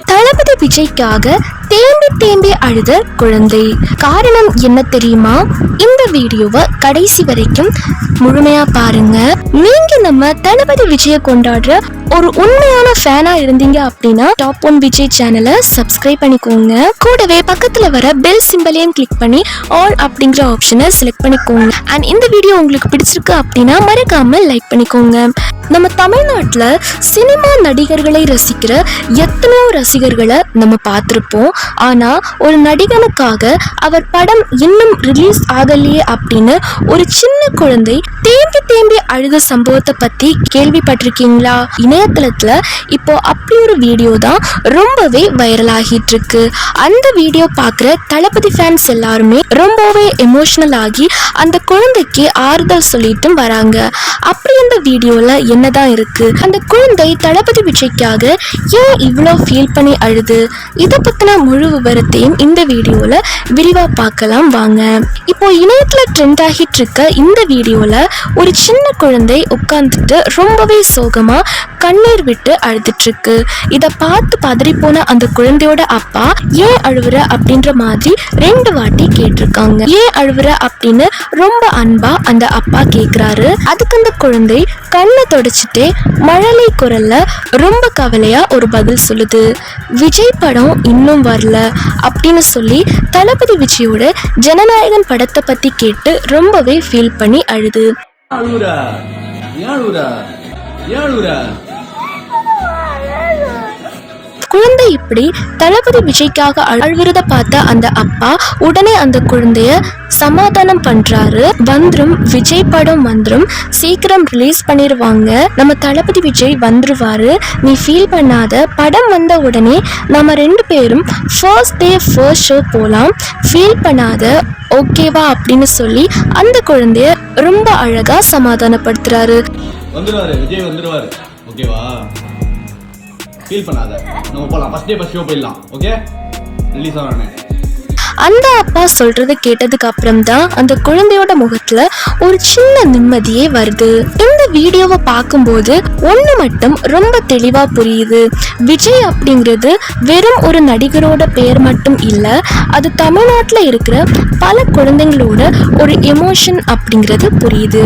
தளபதி விஜய்க்காக தேம்பி தேம்பி அழுத குழந்தை. காரணம் என்ன தெரியுமா? இந்த வீடியோவை கடைசி வரைக்கும் முழுமையா பாருங்க. நீங்க நம்ம தளபதி விஜயை கொண்டாடுற ஒரு உண்மையான ஃபேனா இருந்தீங்க அப்படின்னா டாப் 1 விஜய் சேனலை சப்ஸ்கிரைப் பண்ணிக்கோங்க. கூடவே பக்கத்துல வர பெல் சிம்பலையும் கிளிக் பண்ணி ஆல் அப்படிங்கிற ஆப்ஷனை செலக்ட் பண்ணிக்கோங்க. அண்ட் இந்த வீடியோ உங்களுக்கு பிடிச்சிருக்கு அப்படின்னா மறக்காம லைக் பண்ணிக்கோங்க. நம்ம தமிழ்நாட்டுல சினிமா நடிகர்களை ரசிக்கிற எத்தனையோ ரசிகர்களை நம்ம பார்த்திருப்போம். ஆனா ஒரு நடிகனுக்காக அவர் படம் இன்னும் ரிலீஸ் ஆகலையே அப்படின்னு ஒரு சின்ன குழந்தை தேம்பி தேம்பி அழுத சம்பவத்தை பத்தி கேள்விப்பட்டிருக்கீங்களா? இணையதளத்துல இப்போ அப்படி ஒரு வீடியோ தான் ரொம்பவே வைரல் ஆகிட்டு இருக்கு. அந்த வீடியோ பார்க்குற தளபதி ஃபேன்ஸ் எல்லாருமே ரொம்பவே எமோஷனல் ஆகி அந்த குழந்தைக்கு ஆறுதல் சொல்லிட்டும் வராங்க. அப்படி அந்த வீடியோல என்னதான் இருக்கு? அந்த குழந்தை தளபதி விஜய்க்காக ஏன் இவ்வளோ ஃபீல் பண்ணி அழுது? இதை பத்தின முழு விவரத்தையும் இந்த வீடியோல விரிவா பார்க்கலாம் வாங்க. இப்போ இணையத்துல ட்ரெண்ட் ஆகிட்டு இருக்க இந்த வீடியோல ஒரு சின்ன குழந்தை உட்கார்ந்துட்டு ரொம்பவே சோகமா கண்ணீர் விட்டு அழுதுட்டு இருக்கு. இத பார்த்து பதறி போன அந்த குழந்தையோட அப்பா ஏன் அழுவுற அப்படின்ற மாதிரி 2 வாட்டி கேட்டிருக்காங்க. ஏன் அழுவுற அப்படின்னு ரொம்ப அன்பா அந்த அப்பா கேக்குறாரு. அதுக்கு அந்த குழந்தை கண்ணை தொடச்சிட்டே மழலை குரல்ல ரொம்ப கவலையா ஒரு பதில் சொல்லுது. விஜய் படம் இன்னும் வரல அப்படின்னு சொல்லி தளபதி விஜயோட ஜனநாயகன் படத்தை பத்தி கேட்டு ரொம்பவே ஃபீல் பண்ணி அழுது. குழந்தை இப்படி தளபதி விஜய்க்காக அழுகிறத பார்த்த அந்த அப்பா உடனே அந்த குழந்தைய சமாதானம் பண்றாரு. வந்துரும், விஜய் படம் வந்துரும், சீக்கிரம் ரிலீஸ் பண்ணிடுவாங்க, நம்ம தளபதி விஜய் வந்துருவாரு, நீ ஃபீல் பண்ணாத, படம் வந்த உடனே நம்ம 2 பேரும் ஃபர்ஸ்ட் டே ஃபர்ஸ்ட் ஷோ போலாம், ஃபீல் பண்ணாத, ஓகேவா அப்படின்னு சொல்லி அந்த குழந்தைய ரொம்ப அழகா சமாதானப்படுத்துறாரு. வந்துருவாரு, விஜய் வந்துருவாரு, ஓகேவா, ஃபீல் பண்ணாத, நம்ம போலாம், ஃபர்ஸ்ட் டே ஃபர்ஸ்ட் ஷோ போயிடலாம், ஓகே, ரிலீஸ் ஆகறானே. அந்த அப்பா சொல்றது கேட்டதுக்கு அப்புறம் தான் அந்த குழந்தையோட முகத்துல ஒரு சின்ன நிம்மதியே வருது. இந்த வீடியோவை பார்க்கும்போது ஒண்ணு மட்டும் ரொம்ப தெளிவா புரியுது. விஜய் அப்படிங்கிறது வெறும் ஒரு நடிகரோட பெயர் மட்டும் இல்ல, அது தமிழ்நாட்டுல இருக்கிற பல குழந்தைங்களோட ஒரு எமோஷன் அப்படிங்கிறது புரியுது.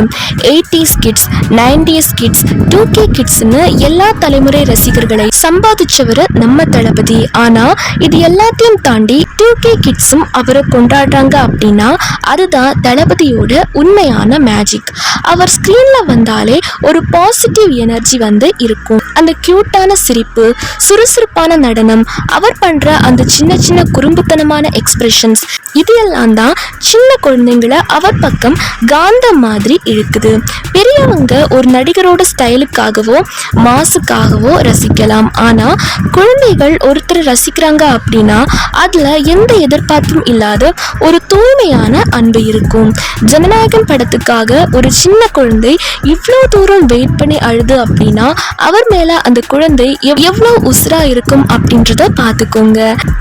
80s kids, 90s kids, 2K கிட்ஸ்னு எல்லா தலைமுறை ரசிகர்களை சம்பாதிச்சவர் நம்ம தளபதி. ஆனா இது எல்லாத்தையும் தாண்டி 2K கிட்ஸும் அவரை கொண்டாடுறாங்க அப்படின்னா அதுதான் தளபதியோட உண்மையான மேஜிக். அவர் ஸ்கிரீன்ல வந்தாலே ஒரு பாசிட்டிவ் எனர்ஜி வந்து இருக்கும். அந்த கியூட்டான சிரிப்பு, சுறுசுறுப்பான நடனம், அவர் பண்ற அந்த சின்ன சின்ன குறும்புத்தனமான எக்ஸ்பிரஷன்ஸ், இது எல்லாம் தான் சின்ன குழந்தைங்களை அவர் பக்கம் காந்தம் மாதிரி இழுக்குது. பெரியவங்க ஒரு நடிகரோட ஸ்டைலுக்காகவோ மாசுக்காகவோ ரசிக்கலாம். ஆனா குழந்தைகள் ஒருத்தர் ரசிக்கிறாங்க அப்படின்னா அதுல எந்த எதிர்பார்ப்பும் இல்லாத ஒரு தூய்மையான அன்பு இருக்கும். ஜனநாயகன் படத்துக்காக ஒரு சின்ன குழந்தை இவ்வளோ தூரம் வெயிட் பண்ணி அழுது அப்படின்னா அவர் மேல அந்த குழந்தை எவ்வளவு உசுரா இருக்கும் அப்படின்றத பார்த்துக்கோங்க.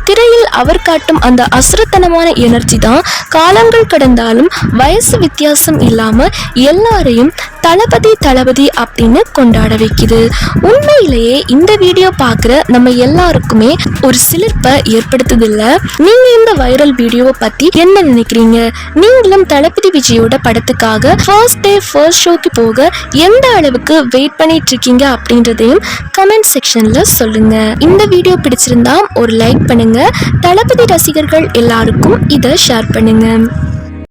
திரையில் அவர் காட்டும் அந்த அசுரத்தனமான எனர்ஜி தான் காலங்கள் கடந்தாலும் வயசு வித்தியாசம் இல்லாம எல்லாரையும் தளபதி தளபதி அப்படின்னு கொண்டாட வைக்குது. உண்மையிலேயே இந்த வீடியோ பார்க்குற நம்ம எல்லாருக்குமே ஒரு சிலிர்ப்பை ஏற்படுத்துதில்ல. நீங்க இந்த வைரல் வீடியோவை பத்தி என்ன நினைக்கிறீங்க? நீங்களும் தளபதி விஜயோட படத்துக்காக ஃபர்ஸ்ட் டே ஃபர்ஸ்ட் ஷோக்கு போக எந்த அளவுக்கு வெயிட் பண்ணிட்டு இருக்கீங்க அப்படின்றதையும் கமெண்ட் செக்ஷன்ல சொல்லுங்க. இந்த வீடியோ பிடிச்சிருந்தா ஒரு லைக் பண்ணுங்க. தளபதி ரசிகர்கள் எல்லாருக்கும் இதை ஷேர் பண்ணுங்க.